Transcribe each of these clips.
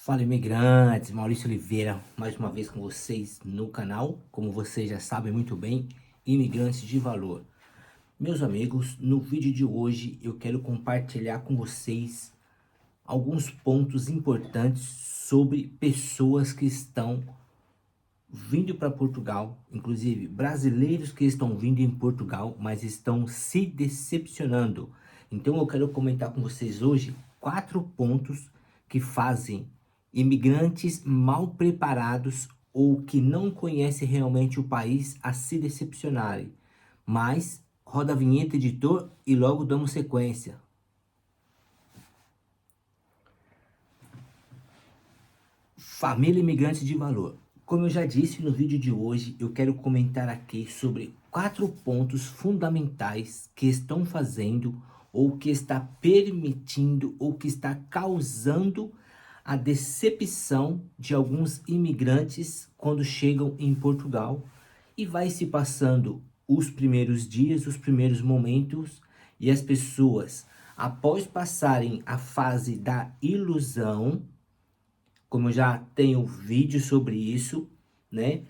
Fala, imigrantes, Maurício Oliveira, mais uma vez com vocês no canal. Como vocês já sabem muito bem, imigrantes de valor. Meus amigos, no vídeo de hoje eu quero compartilhar com vocês alguns pontos importantes sobre pessoas que estão vindo para Portugal, inclusive brasileiros que estão vindo em Portugal, mas estão se decepcionando. Então eu quero comentar com vocês hoje 4 pontos que fazem imigrantes mal preparados ou que não conhecem realmente o país a se decepcionarem. Mas roda a vinheta, editor, e logo damos sequência. Família imigrante de valor. Como eu já disse no vídeo de hoje, eu quero comentar aqui sobre 4 pontos fundamentais que estão fazendo ou que está permitindo ou que está causando a decepção de alguns imigrantes quando chegam em Portugal, e vai se passando os primeiros dias, os primeiros momentos, e as pessoas, após passarem a fase da ilusão, como eu já tenho vídeo sobre isso, né?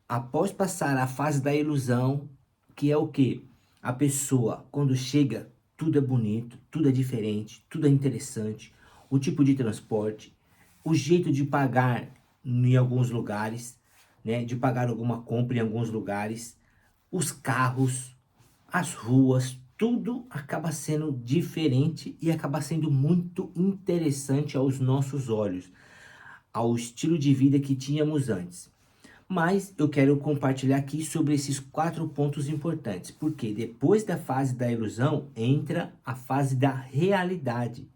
Após passar a fase da ilusão, que é o que? A pessoa, quando chega, tudo é bonito, tudo é diferente, tudo é interessante, o tipo de transporte, o jeito de pagar em alguns lugares, né? De pagar alguma compra em alguns lugares, os carros, as ruas, tudo acaba sendo diferente e acaba sendo muito interessante aos nossos olhos, ao estilo de vida que tínhamos antes. Mas eu quero compartilhar aqui sobre esses 4 pontos importantes, porque depois da fase da ilusão entra a fase da realidade.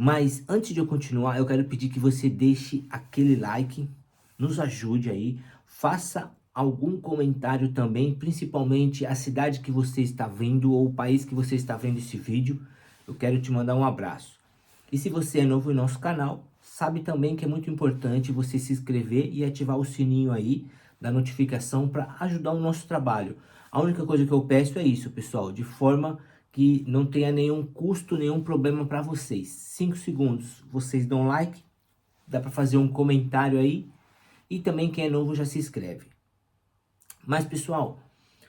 Mas antes de eu continuar, eu quero pedir que você deixe aquele like, nos ajude aí, faça algum comentário também, principalmente a cidade que você está vendo ou o país que você está vendo esse vídeo. Eu quero te mandar um abraço. E se você é novo em nosso canal, sabe também que é muito importante você se inscrever e ativar o sininho aí da notificação para ajudar o nosso trabalho. A única coisa que eu peço é isso, pessoal, de forma que não tenha nenhum custo, nenhum problema para vocês. 5 segundos, vocês dão like, dá para fazer um comentário aí, e também quem é novo já se inscreve. Mas pessoal,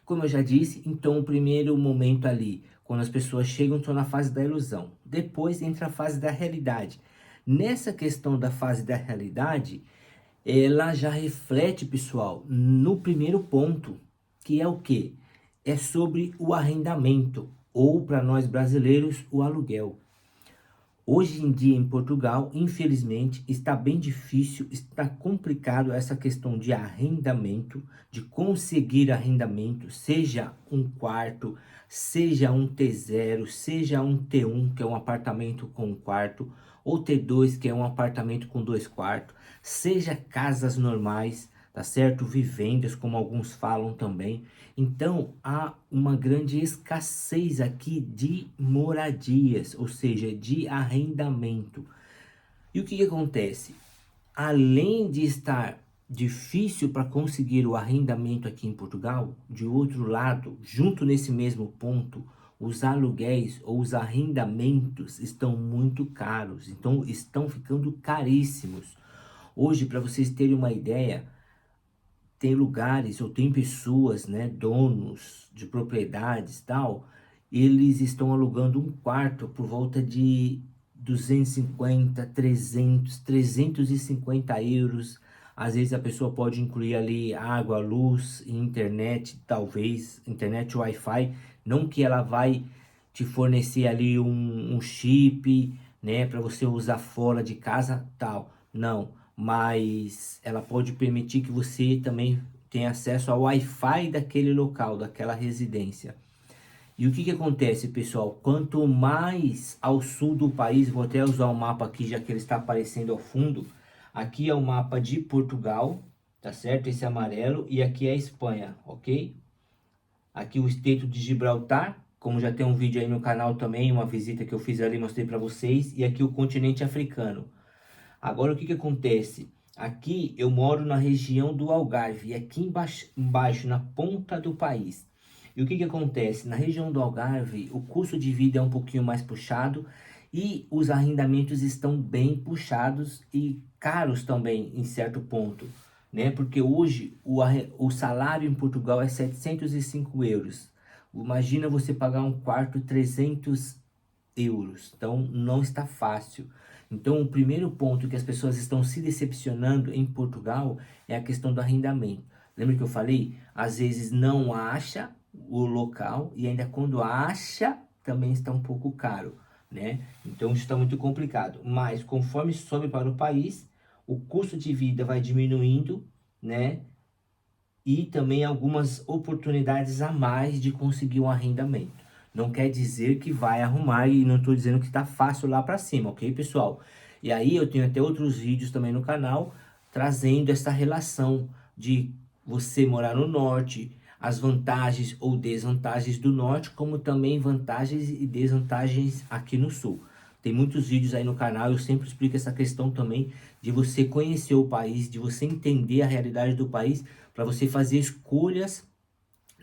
como eu já disse, então o primeiro momento ali, quando as pessoas chegam, estão na fase da ilusão. Depois entra a fase da realidade. Nessa questão da fase da realidade, ela já reflete, pessoal, no primeiro ponto, que é o quê? É sobre o arrendamento, ou para nós brasileiros, o aluguel. Hoje em dia em Portugal, infelizmente, está bem difícil, está complicado essa questão de arrendamento, de conseguir arrendamento, seja um quarto, seja um T0, seja um T1, que é um apartamento com um quarto, ou T2, que é um apartamento com 2 quartos, seja casas normais, tá certo? Vivendas, como alguns falam também. Então, há uma grande escassez aqui de moradias, ou seja, de arrendamento. E o que acontece? Além de estar difícil para conseguir o arrendamento aqui em Portugal, de outro lado, junto nesse mesmo ponto, os aluguéis ou os arrendamentos estão muito caros, então estão ficando caríssimos. Hoje, para vocês terem uma ideia, tem lugares ou tem pessoas, né, donos de propriedades tal, eles estão alugando um quarto por volta de 250, 300, 350 euros. Às vezes a pessoa pode incluir ali água, luz, internet, talvez, internet Wi-Fi, não que ela vai te fornecer ali um chip, né, para você usar fora de casa, tal, não, mas ela pode permitir que você também tenha acesso ao Wi-Fi daquele local, daquela residência. E o que acontece, pessoal? Quanto mais ao sul do país, vou até usar o mapa aqui, já que ele está aparecendo ao fundo. Aqui é o mapa de Portugal, tá certo? Esse amarelo, e aqui é a Espanha, ok? Aqui o Estreito de Gibraltar, como já tem um vídeo aí no canal também, uma visita que eu fiz ali, mostrei para vocês. E aqui o continente africano. Agora o que acontece? Aqui eu moro na região do Algarve, e aqui embaixo, na ponta do país. E o que acontece? Na região do Algarve, o custo de vida é um pouquinho mais puxado, E os arrendamentos estão bem puxados e caros também em certo ponto, né? Porque hoje o salário em Portugal é 705 euros. Imagina você pagar um quarto 300 euros. Então não está fácil. Então o primeiro ponto que as pessoas estão se decepcionando em Portugal é a questão do arrendamento. Lembra que eu falei? Às vezes não acha o local e ainda quando acha também está um pouco caro, né? Então isso está muito complicado. Mas conforme sobe para o país, o custo de vida vai diminuindo, né? E também algumas oportunidades a mais de conseguir um arrendamento. Não quer dizer que vai arrumar e não estou dizendo que está fácil lá para cima, ok, pessoal? E aí eu tenho até outros vídeos também no canal trazendo essa relação de você morar no norte, as vantagens ou desvantagens do norte, como também vantagens e desvantagens aqui no sul. Tem muitos vídeos aí no canal, eu sempre explico essa questão também de você conhecer o país, de você entender a realidade do país, para você fazer escolhas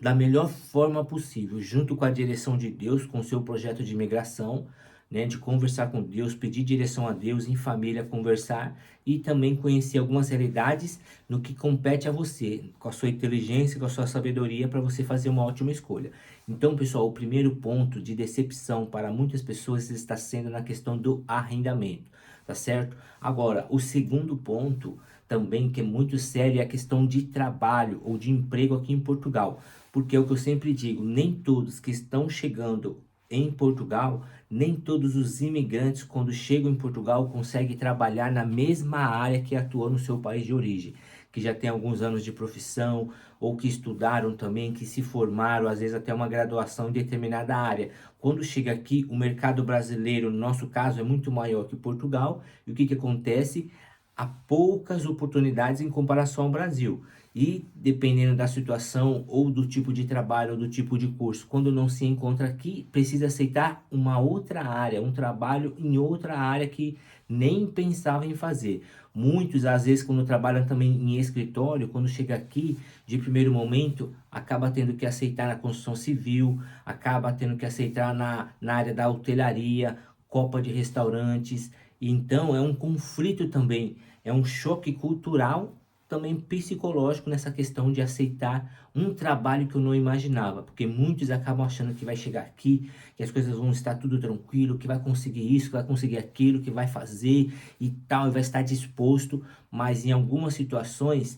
da melhor forma possível, junto com a direção de Deus, com o seu projeto de imigração, né, de conversar com Deus, pedir direção a Deus, em família, conversar e também conhecer algumas realidades no que compete a você, com a sua inteligência, com a sua sabedoria, para você fazer uma ótima escolha. Então, pessoal, o primeiro ponto de decepção para muitas pessoas está sendo na questão do arrendamento, tá certo? Agora, o segundo ponto também, que é muito sério, é a questão de trabalho ou de emprego aqui em Portugal. Porque é o que eu sempre digo, nem todos que estão chegando em Portugal, nem todos os imigrantes, quando chegam em Portugal, conseguem trabalhar na mesma área que atuou no seu país de origem, que já tem alguns anos de profissão, ou que estudaram também, que se formaram, às vezes até uma graduação em determinada área. Quando chega aqui, o mercado brasileiro, no nosso caso, é muito maior que Portugal, e o que acontece? Há poucas oportunidades em comparação ao Brasil. E dependendo da situação ou do tipo de trabalho ou do tipo de curso, quando não se encontra aqui, precisa aceitar uma outra área, um trabalho em outra área que nem pensava em fazer. Muitos, às vezes, quando trabalham também em escritório, quando chega aqui, de primeiro momento, acaba tendo que aceitar na construção civil, acaba tendo que aceitar na área da hotelaria, copa de restaurantes. Então, é um conflito também, é um choque cultural também psicológico nessa questão de aceitar um trabalho que eu não imaginava, porque muitos acabam achando que vai chegar aqui, que as coisas vão estar tudo tranquilo, que vai conseguir isso, que vai conseguir aquilo, que vai fazer e tal, e vai estar disposto, mas em algumas situações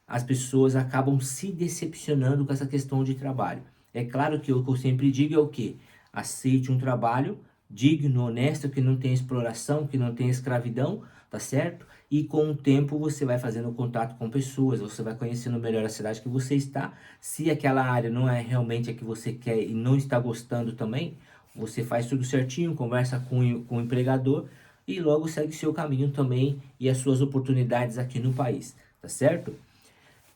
as pessoas acabam se decepcionando com essa questão de trabalho. É claro que o que eu sempre digo é o quê? Aceite um trabalho digno, honesto, que não tem exploração, que não tem escravidão, tá certo? E com o tempo você vai fazendo contato com pessoas, você vai conhecendo melhor a cidade que você está. Se aquela área não é realmente a que você quer e não está gostando também, você faz tudo certinho, conversa com o empregador e logo segue seu caminho também e as suas oportunidades aqui no país, tá certo?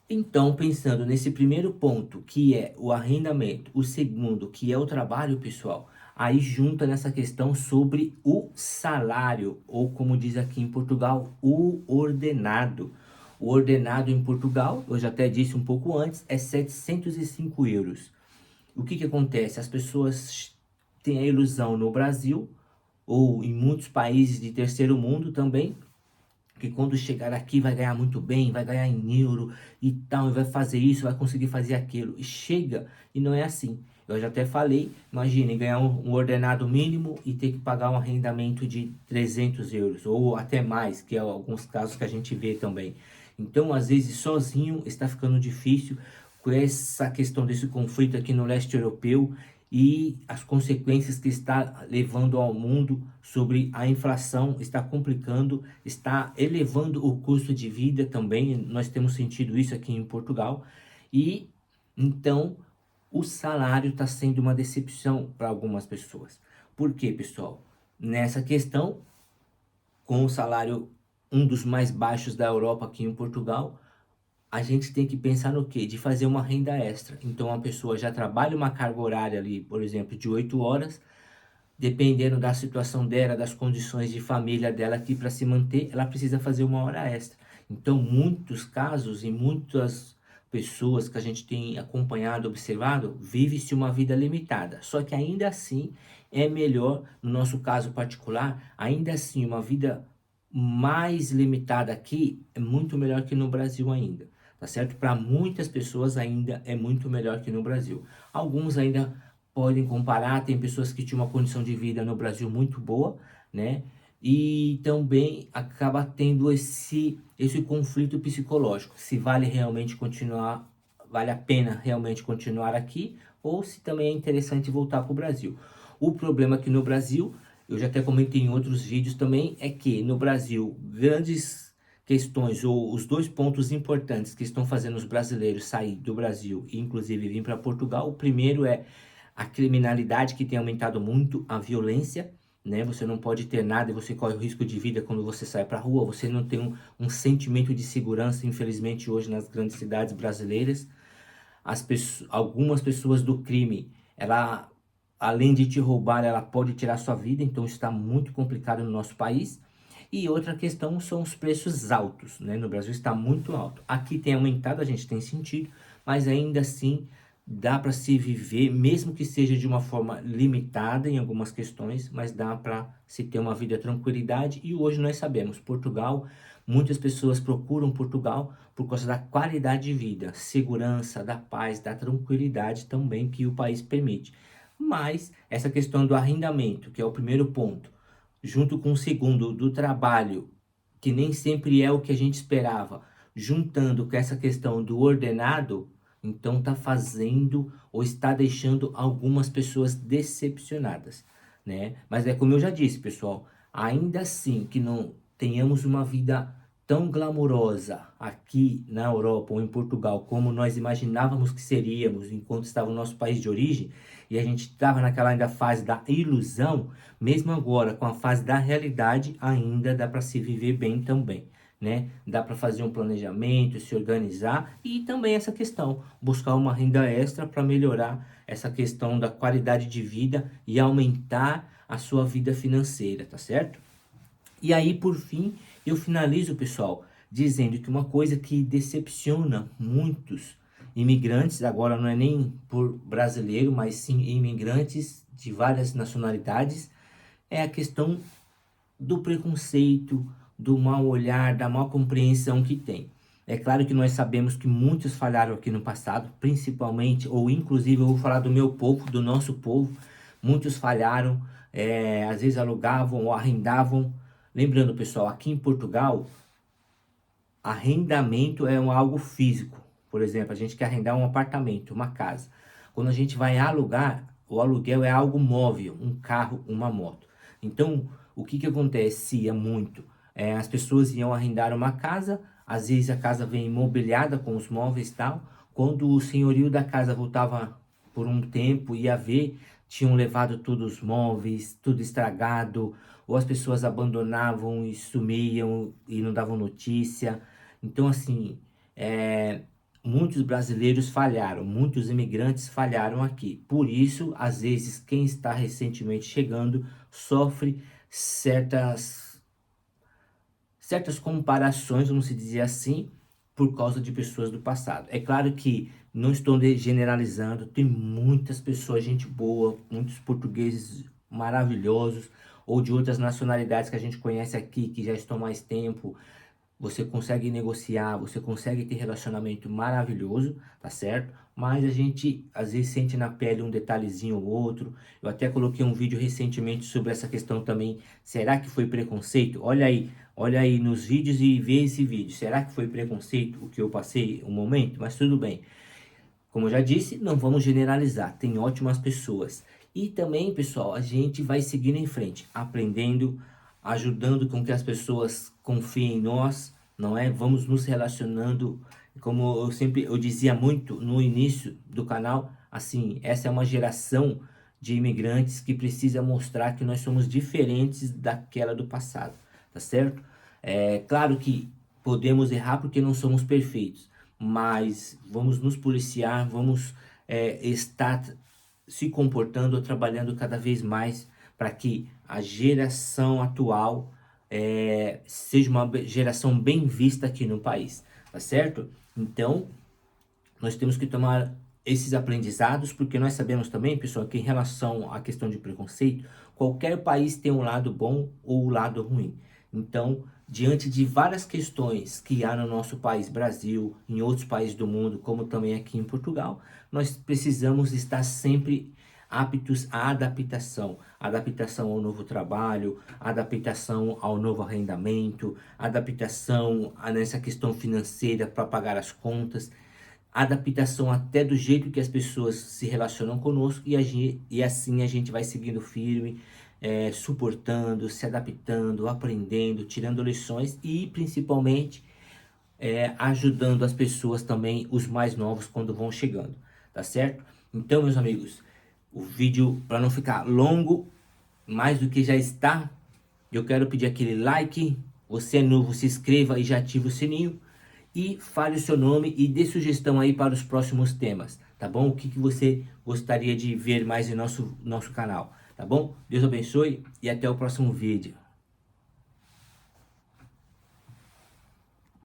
Então, pensando nesse primeiro ponto, que é o arrendamento, o segundo, que é o trabalho, pessoal, aí junta nessa questão sobre o salário, ou como diz aqui em Portugal, o ordenado. O ordenado em Portugal, eu já até disse um pouco antes, é 705 euros. O que acontece? As pessoas têm a ilusão no Brasil, ou em muitos países de terceiro mundo também, que quando chegar aqui vai ganhar muito bem, vai ganhar em euro e tal, e vai fazer isso, vai conseguir fazer aquilo. E chega, e não é assim. Eu já até falei, imagine ganhar um ordenado mínimo e ter que pagar um arrendamento de 300 euros, ou até mais, que é alguns casos que a gente vê também. Então, às vezes, sozinho está ficando difícil com essa questão desse conflito aqui no leste europeu e as consequências que está levando ao mundo sobre a inflação, está complicando, está elevando o custo de vida também, nós temos sentido isso aqui em Portugal, e então o salário está sendo uma decepção para algumas pessoas. Por quê, pessoal? Nessa questão, com o salário um dos mais baixos da Europa aqui em Portugal, a gente tem que pensar no quê? De fazer uma renda extra. Então a pessoa já trabalha uma carga horária ali, por exemplo, de 8 horas, dependendo da situação dela, das condições de família dela aqui para se manter, ela precisa fazer uma hora extra. Então, muitos casos e muitas pessoas que a gente tem acompanhado, observado, vive-se uma vida limitada. Só que ainda assim, é melhor, no nosso caso particular, ainda assim, uma vida mais limitada aqui é muito melhor que no Brasil ainda, tá certo? Para muitas pessoas ainda é muito melhor que no Brasil. Alguns ainda podem comparar, tem pessoas que tinham uma condição de vida no Brasil muito boa, né? E também acaba tendo esse conflito psicológico, se vale realmente continuar, vale a pena realmente continuar aqui, ou se também é interessante voltar para o Brasil. O problema aqui no Brasil, eu já até comentei em outros vídeos também, é que no Brasil, grandes questões ou os dois pontos importantes que estão fazendo os brasileiros sair do Brasil e inclusive vir para Portugal, o primeiro é a criminalidade, que tem aumentado muito, a violência, né? Você não pode ter nada e você corre o risco de vida quando você sai para a rua, você não tem um sentimento de segurança, infelizmente, hoje nas grandes cidades brasileiras. Algumas pessoas do crime, ela, além de te roubar, ela pode tirar sua vida, então está muito complicado no nosso país. E outra questão são os preços altos, né? No Brasil está muito alto. Aqui tem aumentado, a gente tem sentido, mas ainda assim dá para se viver, mesmo que seja de uma forma limitada em algumas questões, mas dá para se ter uma vida tranquilidade. E hoje nós sabemos, Portugal, muitas pessoas procuram Portugal por causa da qualidade de vida, segurança, da paz, da tranquilidade também que o país permite. Mas essa questão do arrendamento, que é o primeiro ponto, junto com o segundo, do trabalho, que nem sempre é o que a gente esperava, juntando com essa questão do ordenado, então está fazendo ou está deixando algumas pessoas decepcionadas, né? Mas é como eu já disse, pessoal, ainda assim que não tenhamos uma vida tão glamurosa aqui na Europa ou em Portugal como nós imaginávamos que seríamos enquanto estava no nosso país de origem, e a gente estava naquela ainda fase da ilusão, mesmo agora com a fase da realidade, ainda dá para se viver bem também, né? Dá para fazer um planejamento, se organizar e também essa questão, buscar uma renda extra para melhorar essa questão da qualidade de vida e aumentar a sua vida financeira, tá certo? E aí, por fim, eu finalizo, pessoal, dizendo que uma coisa que decepciona muitos imigrantes, agora não é nem por brasileiro, mas sim imigrantes de várias nacionalidades, é a questão do preconceito, do mau olhar, da mal compreensão que tem. É claro que nós sabemos que muitos falharam aqui no passado, principalmente, ou inclusive eu vou falar do meu povo, do nosso povo, muitos falharam, às vezes alugavam ou arrendavam. Lembrando, pessoal, aqui em Portugal, arrendamento é algo físico. Por exemplo, a gente quer arrendar um apartamento, uma casa. Quando a gente vai alugar, o aluguel é algo móvel, um carro, uma moto. Então, o que que acontecia muito? As pessoas iam arrendar uma casa, às vezes a casa vem imobiliada com os móveis e tal. Quando o senhorio da casa voltava por um tempo, ia ver, tinham levado todos os móveis, tudo estragado, ou as pessoas abandonavam e sumiam e não davam notícia. Então, assim, muitos brasileiros falharam, muitos imigrantes falharam aqui. Por isso, às vezes, quem está recentemente chegando sofre certas comparações, vamos dizer assim, por causa de pessoas do passado. É claro que não estou generalizando, tem muitas pessoas, gente boa, muitos portugueses maravilhosos, ou de outras nacionalidades que a gente conhece aqui, que já estão mais tempo. Você consegue negociar, você consegue ter relacionamento maravilhoso, tá certo? Mas a gente às vezes sente na pele um detalhezinho ou outro. Eu até coloquei um vídeo recentemente sobre essa questão também. Será que foi preconceito? Olha aí nos vídeos e vê esse vídeo. Será que foi preconceito o que eu passei um momento? Mas tudo bem. Como eu já disse, não vamos generalizar. Tem ótimas pessoas. E também, pessoal, a gente vai seguindo em frente, aprendendo, ajudando com que as pessoas confiem em nós, não é? Vamos nos relacionando, como eu dizia muito no início do canal, assim, essa é uma geração de imigrantes que precisa mostrar que nós somos diferentes daquela do passado, tá certo? É claro que podemos errar porque não somos perfeitos, mas vamos nos policiar, vamos estar se comportando, trabalhando cada vez mais para que a geração atual seja uma geração bem vista aqui no país, tá certo? Então, nós temos que tomar esses aprendizados, porque nós sabemos também, pessoal, que em relação à questão de preconceito, qualquer país tem um lado bom ou um lado ruim. Então, diante de várias questões que há no nosso país, Brasil, em outros países do mundo, como também aqui em Portugal, nós precisamos estar sempre aptos à adaptação, adaptação ao novo trabalho, adaptação ao novo arrendamento, adaptação nessa questão financeira para pagar as contas, adaptação até do jeito que as pessoas se relacionam conosco e assim a gente vai seguindo firme, suportando, se adaptando, aprendendo, tirando lições e principalmente ajudando as pessoas também, os mais novos, quando vão chegando, tá certo? Então, meus amigos, o vídeo, para não ficar longo, mais do que já está, eu quero pedir aquele like, você é novo, se inscreva e já ative o sininho, e fale o seu nome e dê sugestão aí para os próximos temas, tá bom? O que você gostaria de ver mais em nosso canal, tá bom? Deus abençoe e até o próximo vídeo.